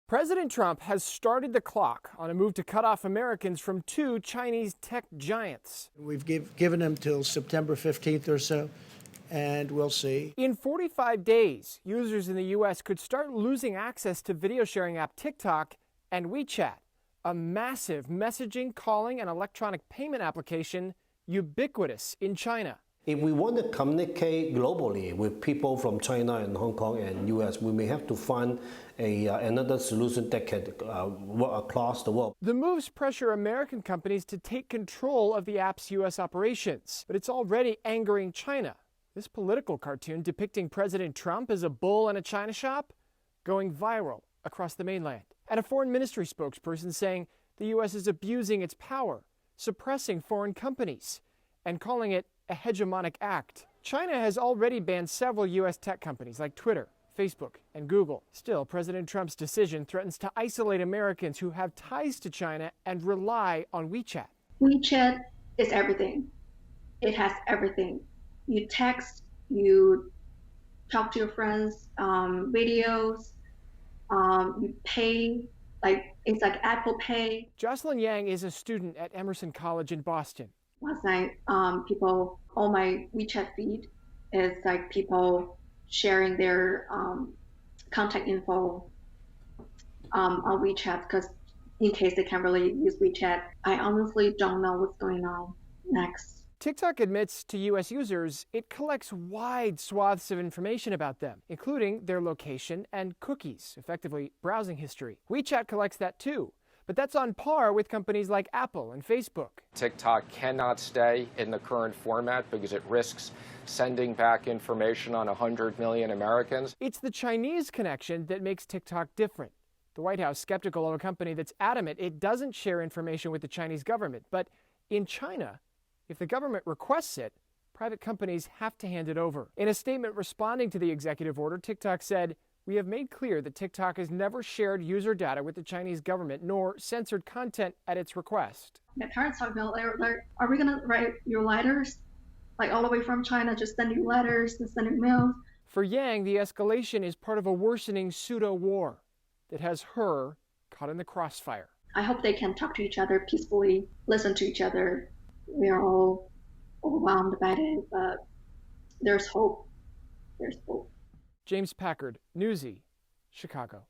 President Trump has started the clock on a move to cut off Americans from two Chinese tech giants. We've given them till September 15th or so, and we'll see. In 45 days, users in the U.S. could start losing access to video sharing app TikTok and WeChat, a massive messaging, calling, and electronic payment application ubiquitous in China. If we want to communicate globally with people from China and Hong Kong and US, we may have to find another solution that can work across the world. The moves pressure American companies to take control of the app's U.S. operations, but it's already angering China. This political cartoon depicting President Trump as a bull in a china shop going viral across the mainland. And a foreign ministry spokesperson saying the U.S. is abusing its power, suppressing foreign companies, and calling it a hegemonic act. China has already banned several U.S. tech companies like Twitter, Facebook, and Google. Still, President Trump's decision threatens to isolate Americans who have ties to China and rely on WeChat. WeChat is everything. It has everything. You text, you talk to your friends, videos, you pay, it's like Apple Pay. Jocelyn Yang is a student at Emerson College in Boston. Last night, all my WeChat feed is like people sharing their contact info on WeChat because in case they can't really use WeChat. I honestly don't know what's going on next. TikTok admits to U.S. users it collects wide swaths of information about them, including their location and cookies, effectively browsing history. WeChat collects that too. But that's on par with companies like Apple and Facebook. TikTok cannot stay in the current format because it risks sending back information on 100 million Americans. It's the Chinese connection that makes TikTok different. The White House skeptical of a company that's adamant it doesn't share information with the Chinese government. But in China, if the government requests it, private companies have to hand it over. In a statement responding to the executive order, TikTok said, "We have made clear that TikTok has never shared user data with the Chinese government nor censored content at its request." My parents talk about, are we going to write your letters? Like all the way from China, just send you letters and send you mail? For Yang, the escalation is part of a worsening pseudo-war that has her caught in the crossfire. I hope they can talk to each other peacefully, listen to each other. We are all overwhelmed by it, but there's hope. There's hope. James Packard, Newsy, Chicago.